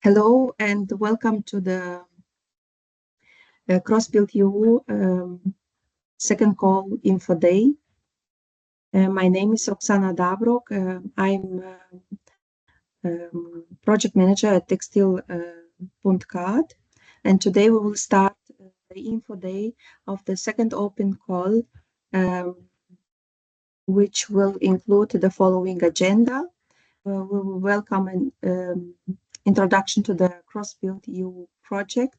Hello and welcome to the xBUILD-EU second call info day. My name is Oksana Dabrok. I'm project manager at Textile.card, and today we will start the info day of the second open call, which will include the following agenda. We will welcome an introduction to the xBUILD-EU project.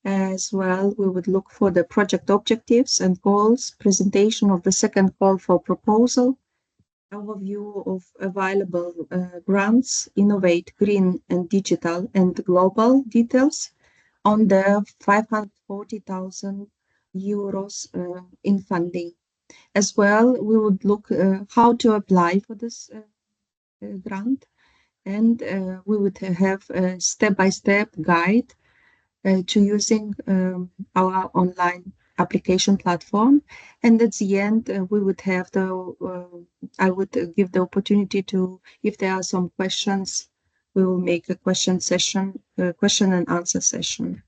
As well, we would look for the project objectives and goals, presentation of the second call for proposal, overview of available grants, innovate, green and digital and global details on the 540,000 euros in funding. As well, we would look how to apply for this grant, and we would have a step-by-step guide to using our online application platform. And at the end, we would have I would give the opportunity to, if there are some questions, we will make a question and answer session.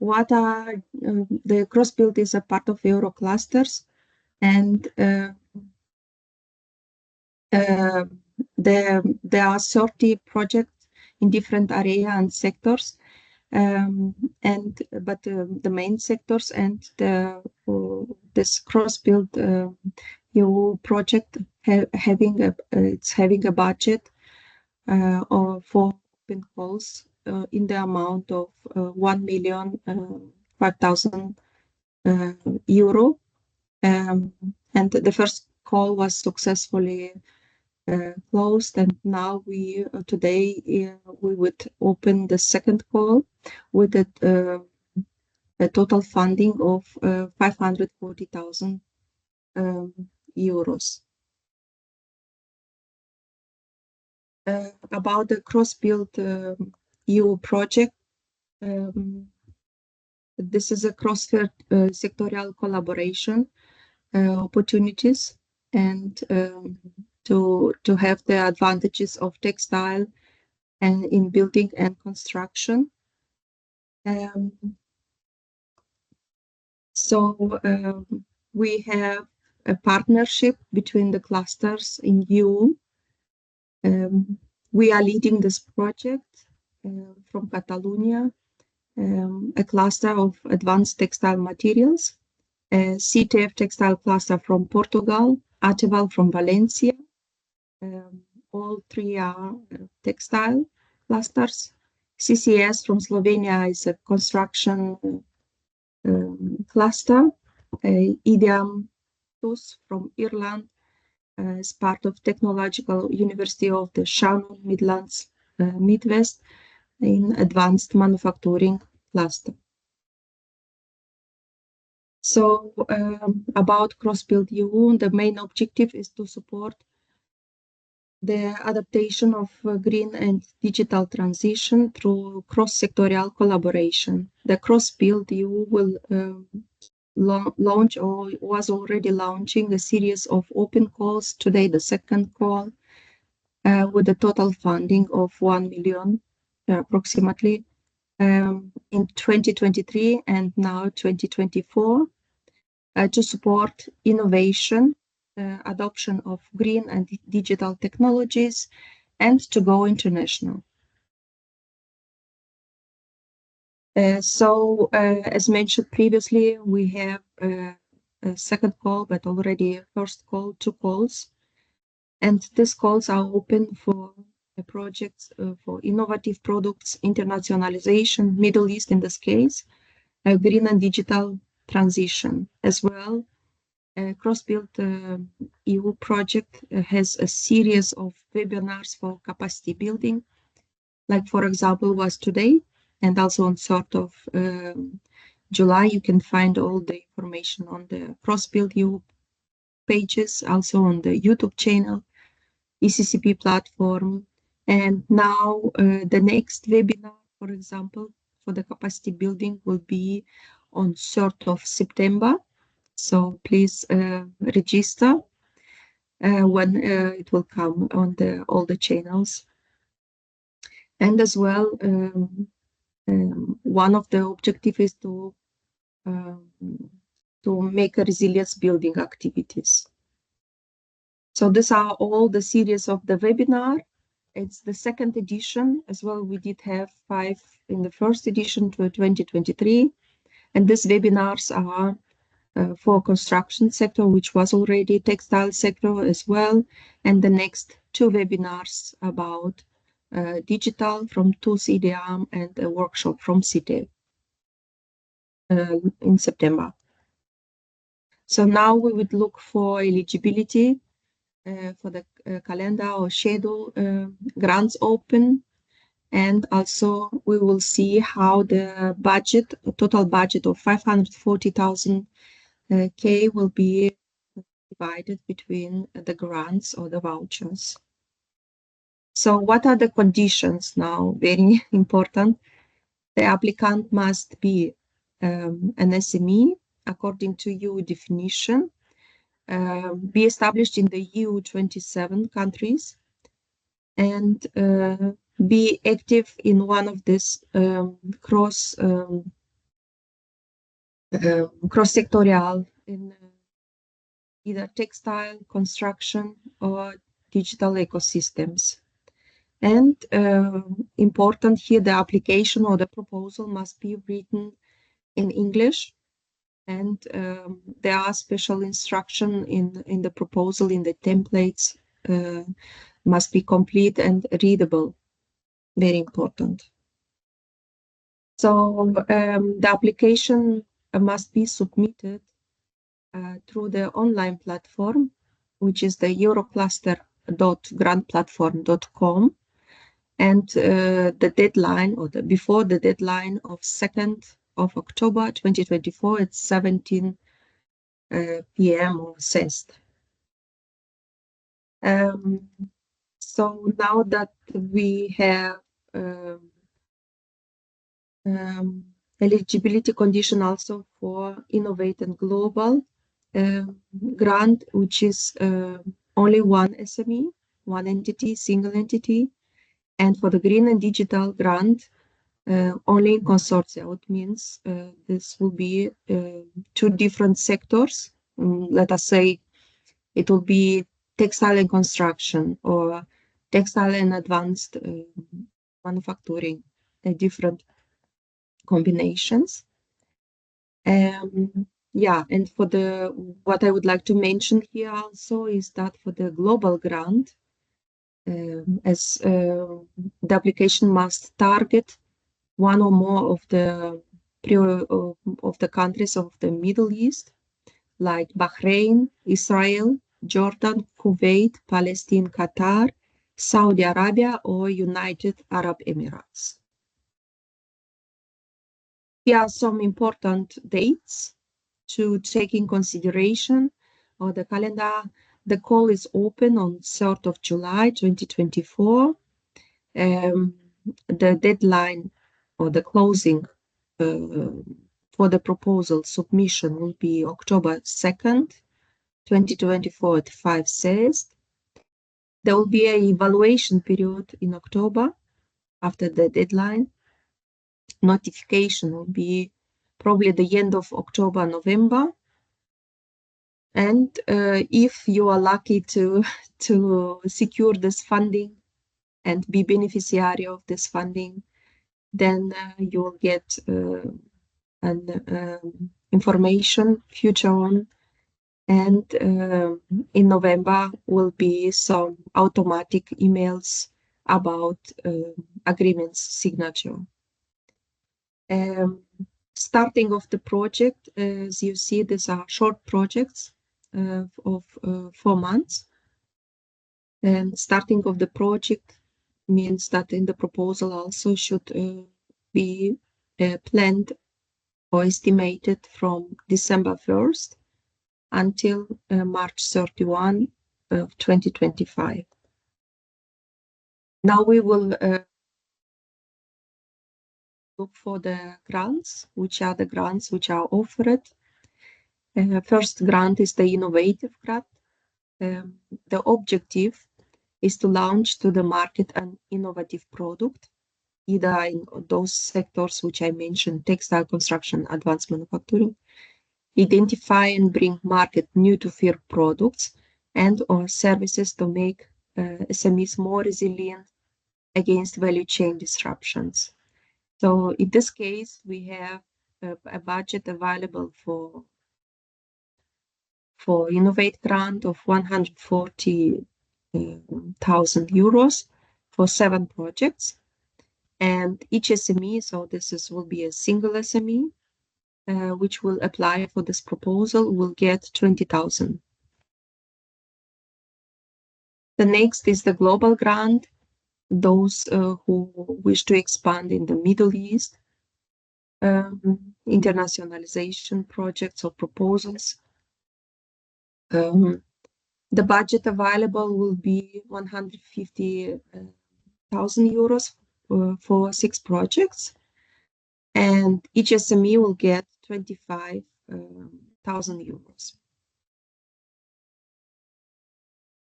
What are the xBUILD is a part of Euroclusters, and there are 30 projects in different areas and sectors, but the main sectors and this xBUILD-EU project having a budget for open calls in the amount of 1,005,000 euro, and the first call was successfully closed, and now today we would open the second call with a total funding of 540,000 euros. About the xBUILD-EU project, this is a cross-sectorial collaboration opportunities, and to have the advantages of textile and in building and construction. We have a partnership between the clusters in EU. We are leading this project from Catalonia, a cluster of advanced textile materials, a CTF textile cluster from Portugal, Ateval from Valencia. All three are textile clusters. CCS from Slovenia is a construction cluster. IDEAM from Ireland is part of Technological University of the Shannon Midlands Midwest in advanced manufacturing cluster. So about xBUILD-EU, the main objective is to support the adaptation of green and digital transition through cross-sectorial collaboration. The xBUILD-EU will launch or was already launching a series of open calls. Today, the second call with a total funding of 1 million approximately in 2023 and now 2024 to support innovation, adoption of green and digital technologies, and to go international. As mentioned previously, we have a second call, but already a first call, 2 calls. And these calls are open for projects for innovative products, internationalization, Middle East in this case, green and digital transition as well. xBUILD-EU project has a series of webinars for capacity building, like for example was today, and also on 3rd of July. You can find all the information on the xBUILD-EU pages, also on the YouTube channel, ECCP platform. And now the next webinar, for example, for the capacity building will be on 3rd of September. So please register. when it will come on all the channels. And as well, one of the objectives is to make a resilience building activities. So these are all the series of the webinar. It's the second edition as well. We did have 5 in the first edition to 2023. And these webinars are for construction sector, which was already textile sector as well. And the next 2 webinars about digital from TOOLS EDM and a workshop from CITE in September. So now we would look for eligibility for the calendar or schedule grants open. And also we will see how the budget, total budget of 540,000 K will be divided between the grants or the vouchers. So what are the conditions now? Very important. The applicant must be an SME according to EU definition, be established in the EU 27 countries, and be active in one of these cross-sectorial in either textile, construction, or digital ecosystems. And important here, the application or the proposal must be written in English, and there are special instruction in the proposal, in the templates, must be complete and readable. Very important. So the application must be submitted through the online platform, which is the eurocluster.grantplatform.com, and the deadline, or before the deadline of 2nd of October 2024 at 17 p.m. or CEST. So now that we have eligibility condition also for Innovate and Global grant, which is only one SME, one entity, single entity, and for the Green and Digital grant, only in consortia. It means this will be 2 different sectors. Let us say it will be textile and construction, or textile and advanced manufacturing, different combinations. Yeah, and for what I would like to mention here also is that for the global grant, as the application must target one or more of the countries of the Middle East, like Bahrain, Israel, Jordan, Kuwait, Palestine, Qatar, Saudi Arabia, or United Arab Emirates. Here are some important dates to take in consideration of the calendar. The call is open on 3rd of July 2024. The deadline or the closing for the proposal submission will be October 2nd, 2024 at 5 CEST. There will be an evaluation period in October after the deadline. Notification will be probably the end of October, November. And if you are lucky to secure this funding and be beneficiary of this funding, then you will get an information future on, and in November will be some automatic emails about agreements signature. Starting of the project, as you see, these are short projects of 4 months. And starting of the project means that in the proposal also should be planned or estimated from December 1st until March 31 of 2025. Now we will look for the grants, which are the grants which are offered. First grant is the innovative grant. The objective is to launch to the market an innovative product, either in those sectors which I mentioned, textile, construction, advanced manufacturing, identify and bring market new to firm products and or services to make SMEs more resilient against value chain disruptions. So in this case, we have a budget available for Innovate grant of 140,000 euros for 7 projects. And each SME, so will be a single SME, which will apply for this proposal, will get 20,000. The next is the global grant. Those who wish to expand in the Middle East, internationalization projects or proposals. The budget available will be 150,000 euros for 6 projects, and each SME will get 25,000 euros.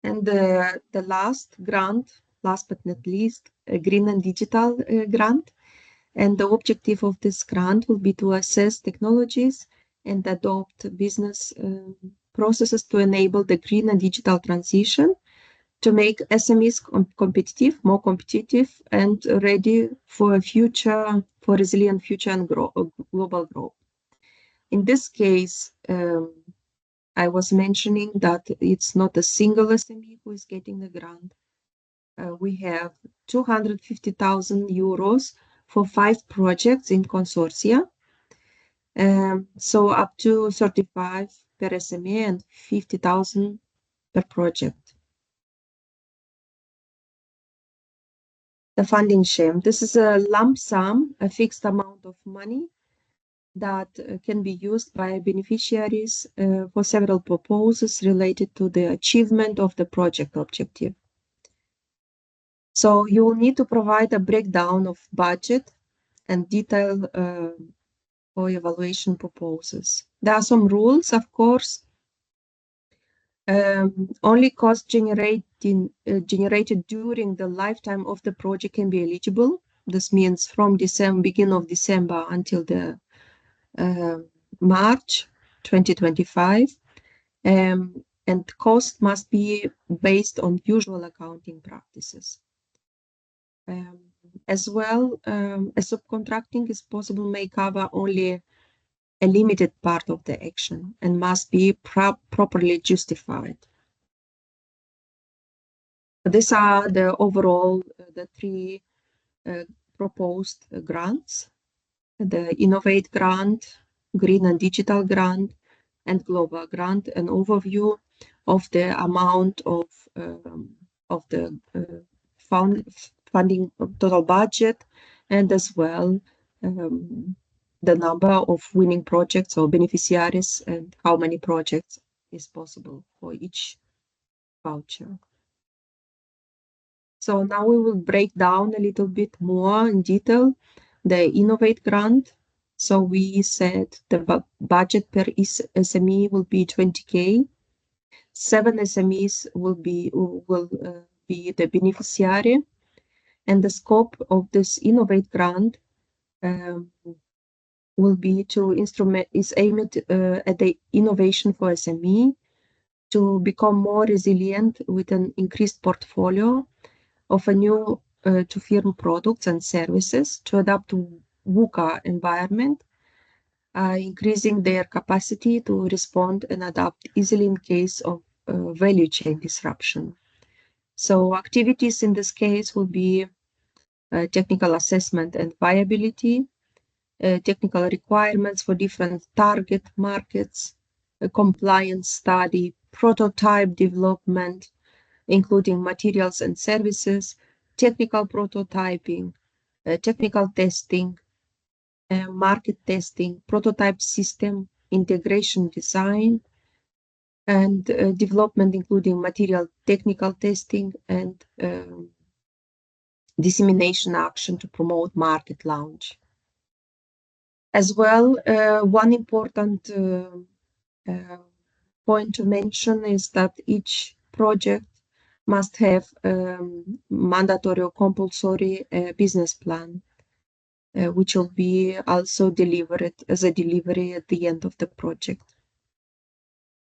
And the last grant, last but not least, a green and digital grant. And the objective of this grant will be to assess technologies and adopt business processes to enable the green and digital transition, to make SMEs more competitive and ready for a future, for resilient future and global growth. In this case, I was mentioning that it's not a single SME who is getting the grant. We have 250,000 euros for 5 projects in consortia. So up to 35 per SME and 50,000 per project. The funding scheme. This is a lump sum, a fixed amount of money that can be used by beneficiaries for several proposals related to the achievement of the project objective. So you will need to provide a breakdown of budget and detail for evaluation proposals. There are some rules, of course. Only costs generated during the lifetime of the project can be eligible. This means from beginning of December until the March 2025. And cost must be based on usual accounting practices. As well, a subcontracting is possible may cover only a limited part of the action and must be properly justified. These are the overall, the 3 proposed grants: the Innovate grant, Green and Digital grant, and Global grant. An overview of the amount of the funding total budget, and as well the number of winning projects or beneficiaries and how many projects is possible for each voucher. So now we will break down a little bit more in detail the Innovate grant. So we said the budget per SME will be 20K. 7 SMEs will be the beneficiary, and the scope of this Innovate grant will be is aimed at the innovation for SME to become more resilient with an increased portfolio of a new to firm products and services to adapt to VUCA environment, increasing their capacity to respond and adapt easily in case of value chain disruption. So activities in this case will be technical assessment and viability, technical requirements for different target markets, a compliance study, prototype development, including materials and services, technical prototyping, technical testing, market testing, prototype system integration design, and development including material technical testing and dissemination action to promote market launch. As well, one important point to mention is that each project must have mandatory or compulsory business plan, which will be also delivered as a delivery at the end of the project.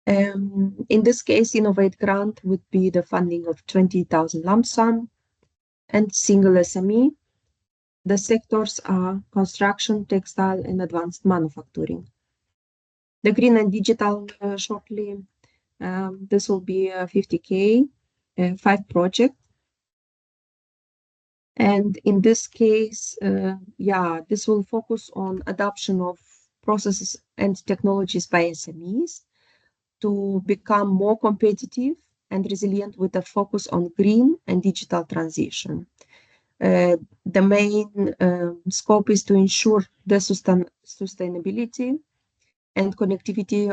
In this case, Innovate Grant would be the funding of 20,000 lump sum and single SME. The sectors are construction, textile, and advanced manufacturing. The green and digital shortly, this will be 50K, 5 projects. And in this case, this will focus on adoption of processes and technologies by SMEs to become more competitive and resilient with a focus on green and digital transition. The main scope is to ensure the sustainability and connectivity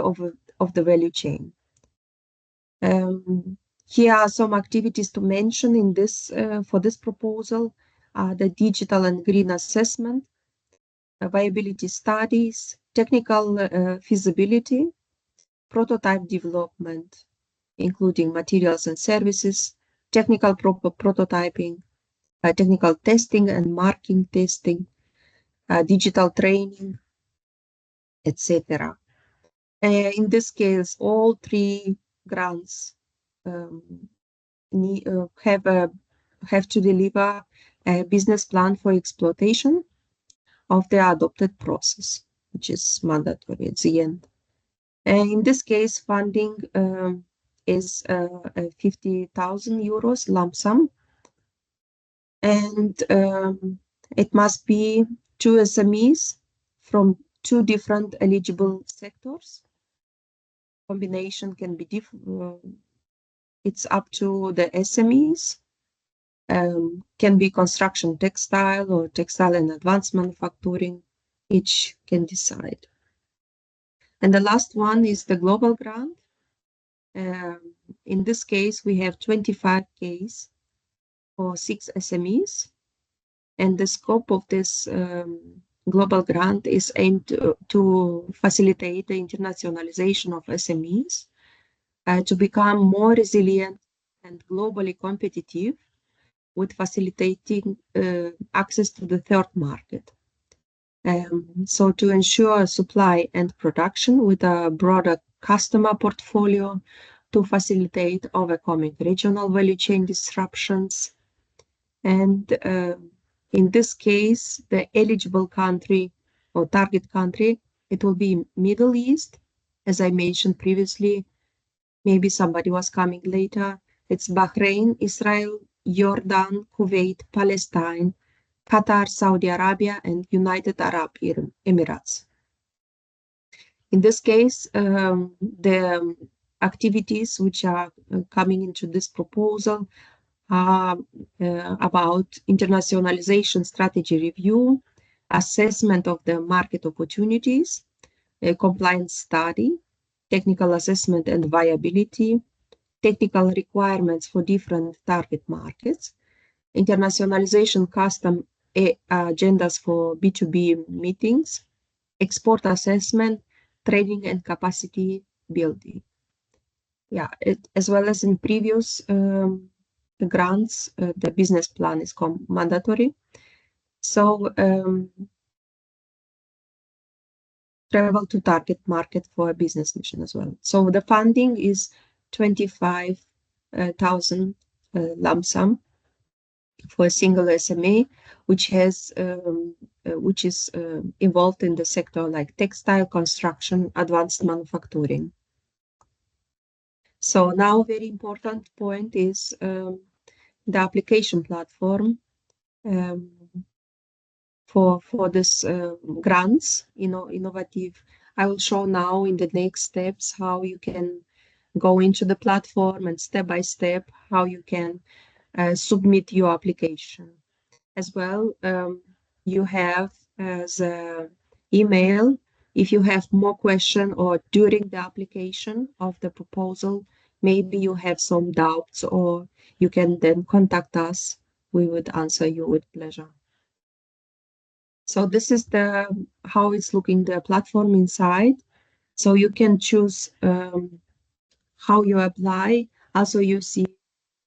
of the value chain. Here are some activities to mention in this for this proposal: the digital and green assessment, viability studies, technical feasibility, prototype development, including materials and services, technical prototyping, technical testing and marking testing, digital training, etc. In this case, all 3 grants have to deliver a business plan for exploitation of the adopted process, which is mandatory at the end. In this case, funding is 50,000 euros lump sum, and it must be 2 SMEs from 2 different eligible sectors. Combination can be different. It's up to the SMEs. Can be construction, textile, or textile and advanced manufacturing. Each can decide. And the last one is the global grant. In this case, we have 25Ks for 6 SMEs. And the scope of this global grant is aimed to facilitate the internationalization of SMEs, to become more resilient and globally competitive, with facilitating access to the third market. So to ensure supply and production with a broader customer portfolio, to facilitate overcoming regional value chain disruptions. And in this case, the eligible country or target country, it will be Middle East, as I mentioned previously. Maybe somebody was coming later. It's Bahrain, Israel, Jordan, Kuwait, Palestine, Qatar, Saudi Arabia, and United Arab Emirates. In this case, the activities which are coming into this proposal are about internationalization strategy review, assessment of the market opportunities, a compliance study, technical assessment and viability, technical requirements for different target markets, internationalization custom agendas for B2B meetings, export assessment, training and capacity building. Yeah, as well as in previous grants, the business plan is mandatory. So travel to target market for a business mission as well. So the funding is 25,000 lump sum for a single SME, which has which is involved in the sector like textile, construction, advanced manufacturing. So now very important point is the application platform for this grants, innovative. I will show now in the next steps how you can go into the platform and step by step how you can submit your application. As well, you have the email. If you have more questions or during the application of the proposal, maybe you have some doubts, or you can then contact us. We would answer you with pleasure. So this is how it's looking, the platform inside. So you can choose how you apply. Also, you see,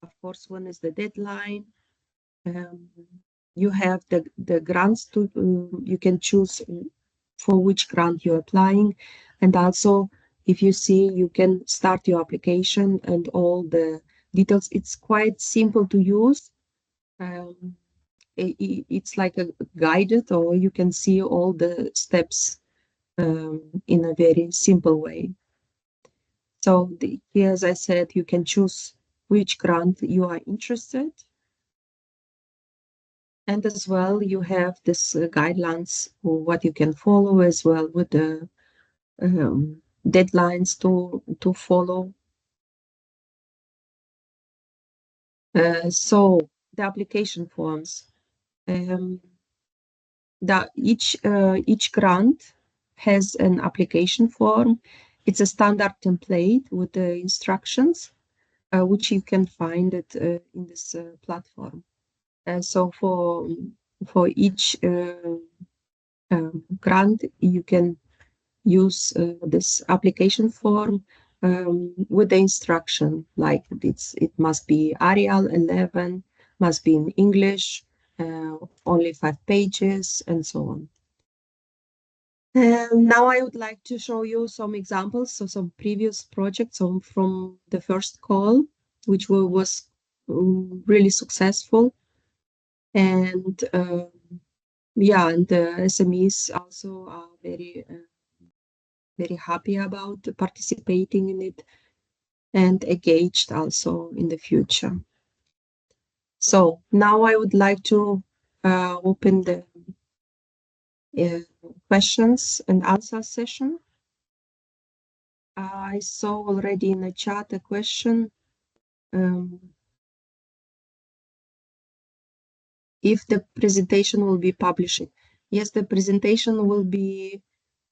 of course, when is the deadline. You have the grants to, you can choose for which grant you're applying. And also, if you see, you can start your application and all the details. It's quite simple to use. It's like a guided, or you can see all the steps in a very simple way. So here, as I said, you can choose which grant you are interested. And as well, you have this guidelines for what you can follow as well, with the deadlines to follow. So the application forms. Each grant has an application form. It's a standard template with the instructions, which you can find it in this platform. So for each grant, you can use this application form with the instruction, like it must be Arial 11, must be in English, only 5 pages, and so on. Now I would like to show you some examples of some previous projects from the first call, which was really successful. And yeah, and the SMEs also are very happy about participating in it and engaged also in the future. So now I would like to open the questions and answer session. I saw already in the chat a question. If the presentation will be published. Yes, the presentation will be,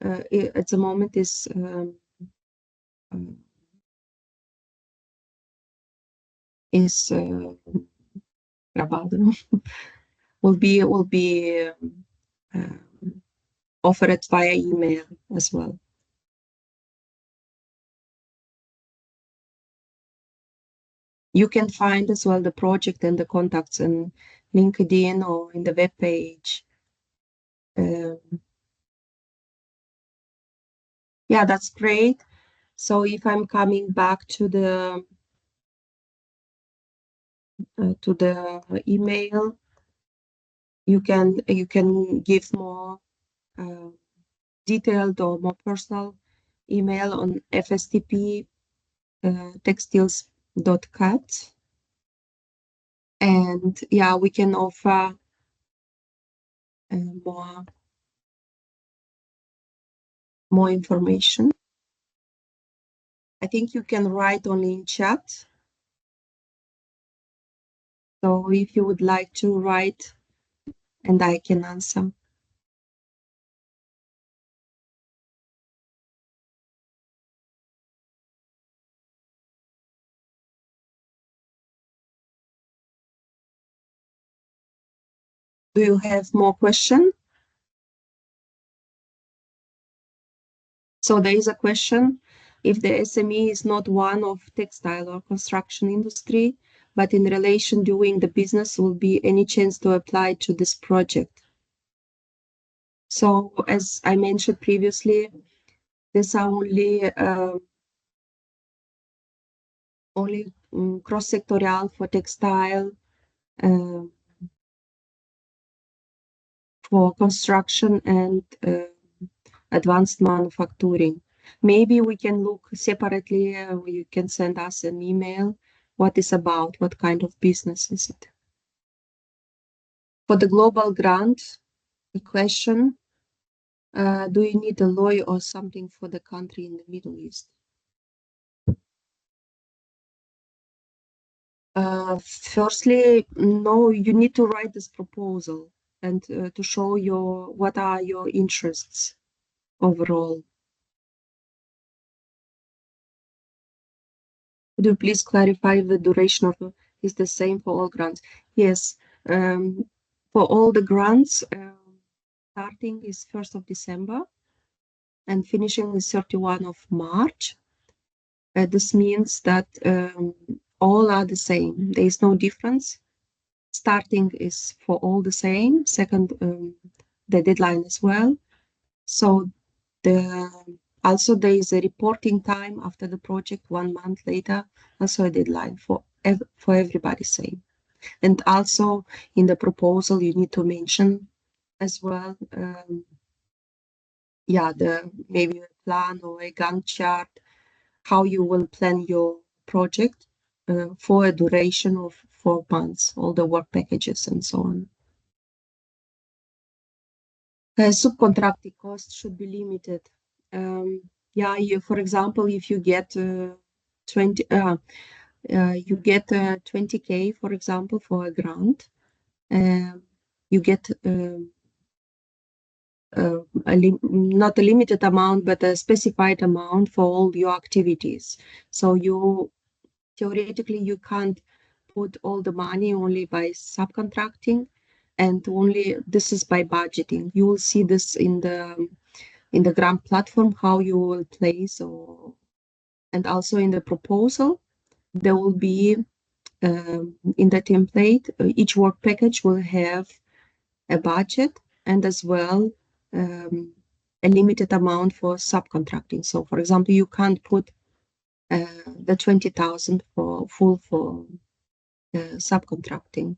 at the moment is grabado, will be offered via email as well. You can find as well the project and the contacts in LinkedIn or in the web page. Yeah, that's great. So if I'm coming back to the email, you can give more detailed or more personal email on fstp textiles.cat, and yeah, we can offer more information. I think you can write only in chat. So if you would like to write, and I can answer. Do you have more questions? So there is a question: if the SME is not one of textile or construction industry, but in relation doing the business, will be any chance to apply to this project? So as I mentioned previously, these are only cross-sectorial for textile, for construction and advanced manufacturing. Maybe we can look separately, you can send us an email, what is about, what kind of business is it. For the global grant, the question, do you need a lawyer or something for the country in the Middle East? Firstly, no, you need to write this proposal and to show what are your interests overall. Could you please clarify the duration of is the same for all grants? Yes, for all the grants, starting is 1st of December and finishing is 31 of March. This means that all are the same. There is no difference. Starting is for all the same. Second, the deadline as well. So also there is a reporting time after the project 1 month later. Also a deadline for everybody same. And also in the proposal you need to mention as well. Maybe a plan or a Gantt chart, how you will plan your project for a duration of 4 months, all the work packages and so on. Subcontracting costs should be limited. For example, if you get 20K, for example, for a grant, you get not a limited amount, but a specified amount for all your activities. So theoretically, you can't put all the money only by subcontracting, and only this is by budgeting. You will see this in the grant platform, how you will place, and also in the proposal, there will be in the template, each work package will have a budget and as well a limited amount for subcontracting. So, for example, you can't put the 20,000 for subcontracting.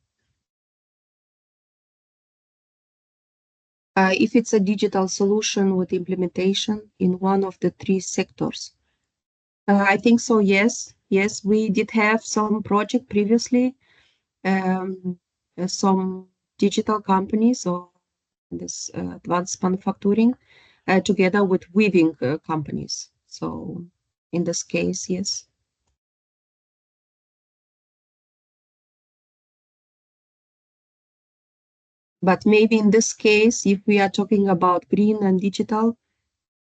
If it's a digital solution with implementation in one of the 3 sectors, I think so. Yes, we did have some project previously, some digital companies or this advanced manufacturing together with weaving companies. So in this case, yes. But maybe in this case, if we are talking about green and digital,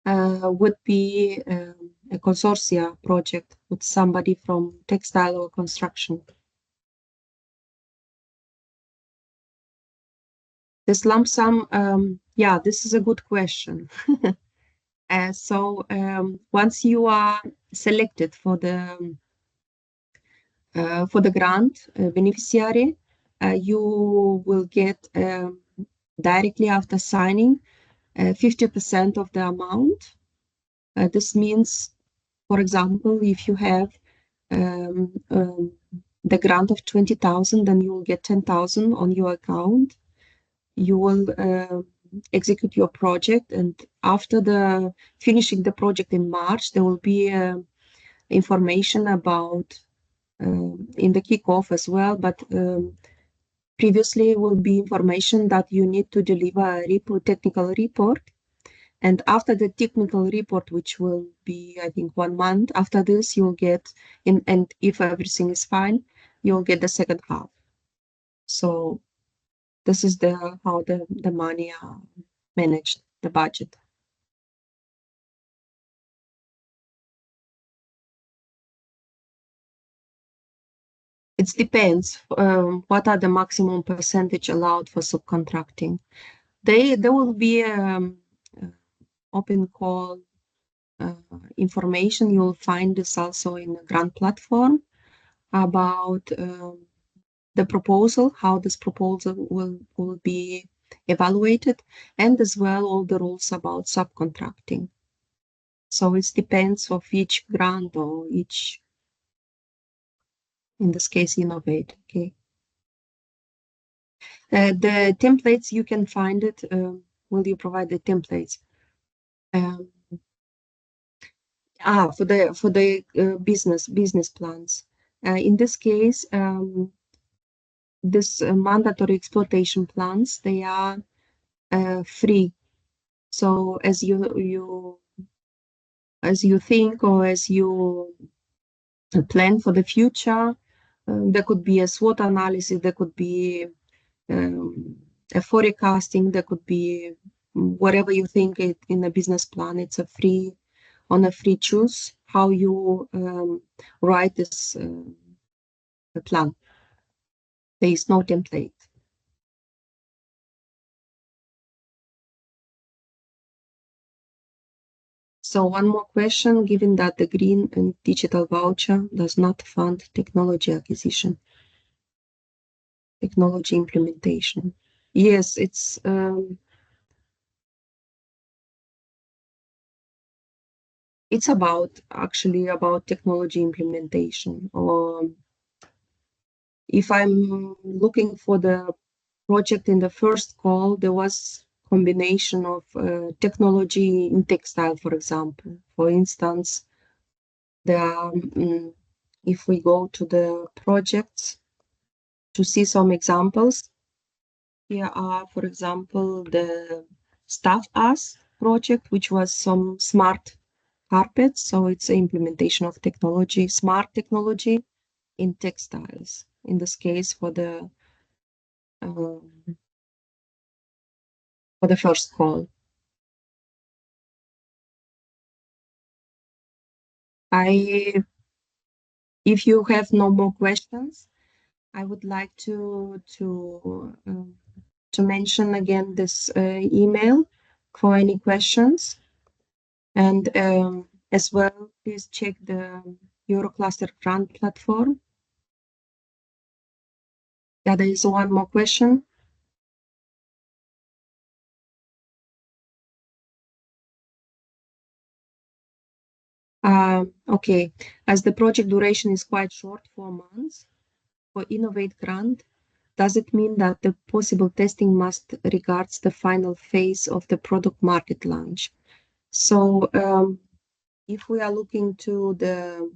would be a consortia project with somebody from textile or construction. This lump sum, this is a good question. Once you are selected for the grant beneficiary, you will get directly after signing 50% of the amount. This means, for example, if you have the grant of 20,000, then you will get 10,000 on your account. You will execute your project, and after finishing the project in March, there will be information about in the kickoff as well, but previously will be information that you need to deliver a technical report. And after the technical report, which will be, I think, 1 month after this, you'll get and if everything is fine, you'll get the second half. So this is how the money are managed, the budget. It depends what are the maximum percentage allowed for subcontracting. There will be open call information. You'll find this also in the grant platform about the proposal, how this proposal will be evaluated, and as well all the rules about subcontracting. So it depends of each grant or each, in this case, innovate. Okay. The templates, you can find it. Will you provide the templates? For the business plans. In this case, this mandatory exploitation plans, they are free. So as you think or as you plan for the future, there could be a SWOT analysis, there could be a forecasting, there could be whatever you think in a business plan. It's a free choose how you write this plan. There is no template. So one more question, given that the green and digital voucher does not fund technology acquisition, technology implementation. Yes, it's actually about technology implementation. Or if I'm looking for the project in the first call, there was combination of technology in textile, for example. For instance, there are, if we go to the projects to see some examples, here are, for example, the Staff Us project, which was some smart carpets. So it's an implementation of technology, smart technology in textiles. In this case, um, for the first call. If you have no more questions, I would like to mention again this email for any questions, and as well, please check the Eurocluster grant platform. Yeah, there is one more question. Okay, as the project duration is quite short, 4 months, for Innovate grant, does it mean that the possible testing must regards the final phase of the product market launch? So if we are looking to the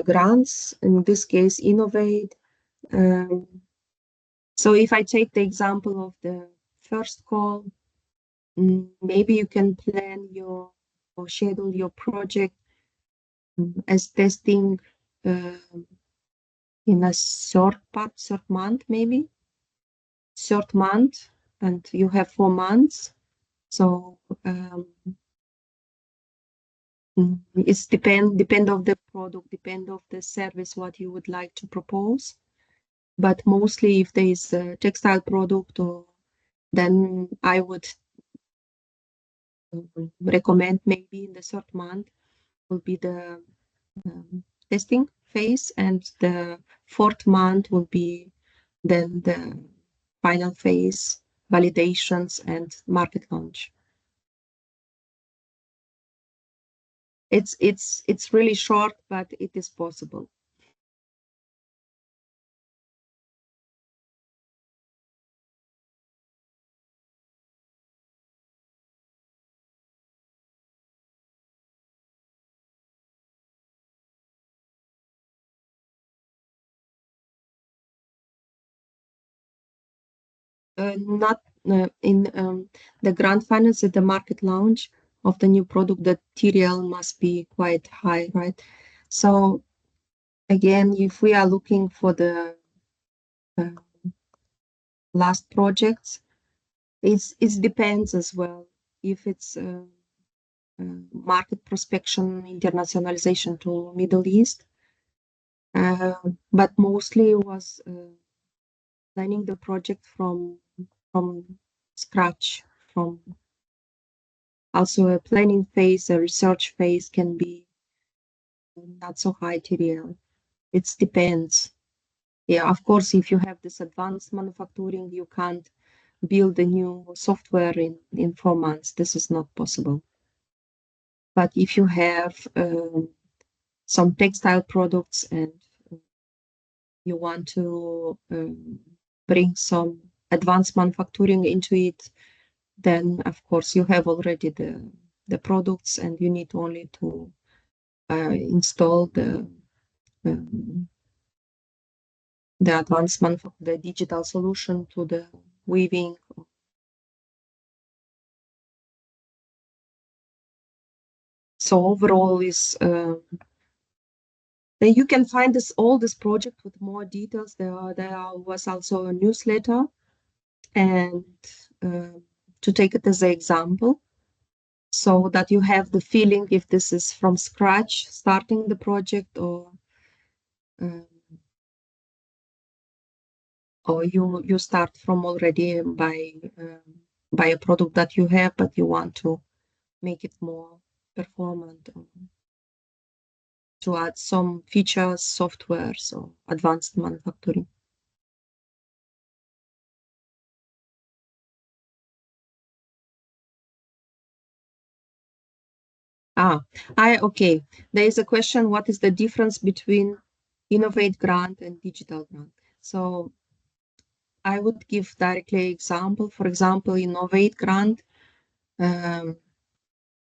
grants, in this case, Innovate. So if I take the example of the first call, maybe you can plan or schedule your project as testing in a short month, maybe short month, and you have 4 months. So it's depend of the product, depend of the service, what you would like to propose. But mostly if there is a textile product, then I would recommend maybe in the third month will be the testing phase, and the fourth month will be then the final phase, validations and market launch. It's really short, but it is possible. Not in the grant finance at the market launch of the new product, the TRL must be quite high, right? So again, if we are looking for the last projects, it depends as well. If it's market prospection, internationalization to Middle East, but mostly was planning the project from scratch. From also a planning phase, a research phase can be not so high TDL. It depends. Yeah, of course, if you have this advanced manufacturing, you can't build a new software in 4 months. This is not possible. But if you have some textile products and you want to bring some advanced manufacturing into it, then of course you have already the products, and you need only to install the advanced the digital solution to the weaving. So overall is you can find all this project with more details. There was also a newsletter, and to take it as an example, so that you have the feeling if this is from scratch starting the project, or you start from already by by a product that you have, but you want to make it more performant, to add some features, software, so advanced manufacturing. Okay. There is a question, what is the difference between Innovate grant and digital grant? So I would give directly example. For example, Innovate grant,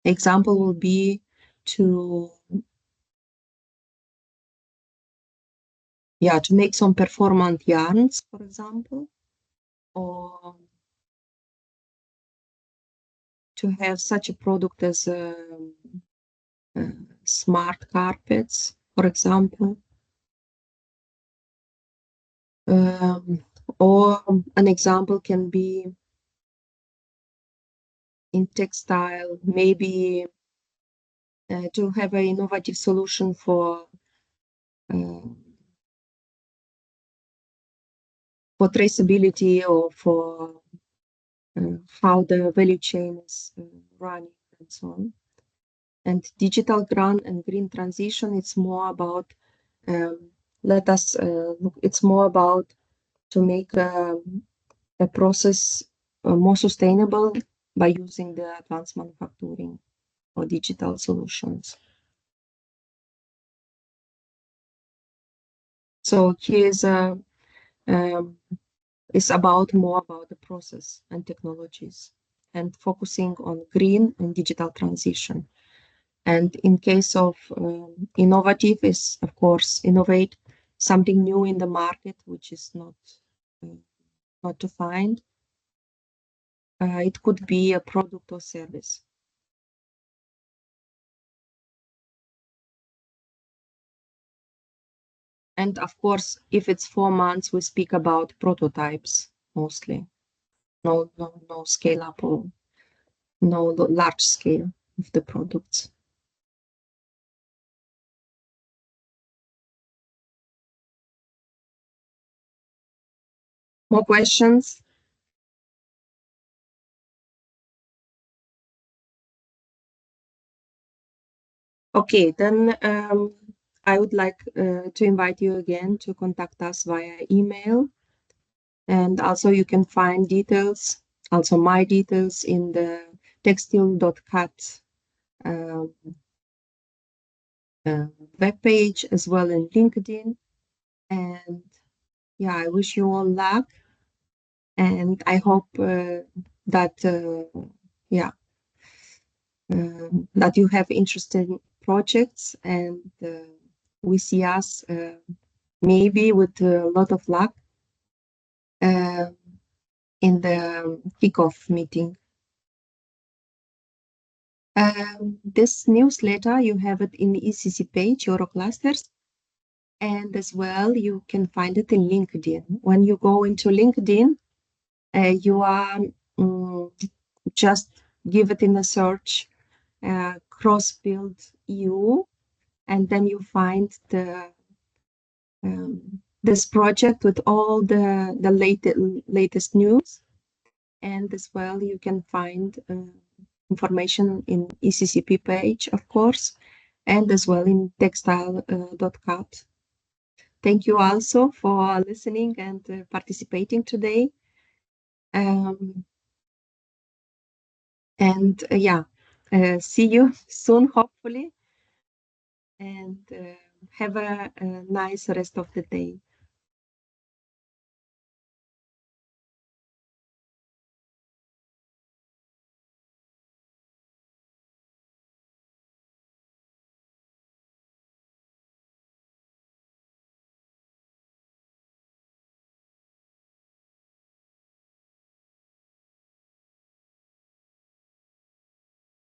example will be to make some performant yarns, for example, or to have such a product as smart carpets, for example. Or an example can be in textile, maybe to have an innovative solution for traceability, or for how the value chain is running and so on. And digital grant and green transition, it's more about it's more about to make a process more sustainable by using the advanced manufacturing or digital solutions. So here's it's more about the process and technologies, and focusing on green and digital transition. And in case of innovative, is of course innovate something new in the market, which is not to find. It could be a product or service. And of course, if it's 4 months, we speak about prototypes mostly. No scale up, or no large scale of the products. More questions? Okay, then I would like to invite you again to contact us via email. And also you can find details, also my details, in the textile.cat webpage, as well in LinkedIn. And yeah, I wish you all luck. And I hope that that you have interesting projects, and we see us maybe with a lot of luck in the kickoff meeting. This newsletter, you have it in the ECC page, Euroclusters, and as well you can find it in LinkedIn. When you go into LinkedIn, you are just give it in a search, xBUILD-EU, and then you find this project with all the latest news. And as well, you can find information in ECCP page, of course, and as well in textile.cat. Thank you also for listening and participating today. See you soon, hopefully, and have a nice rest of the day.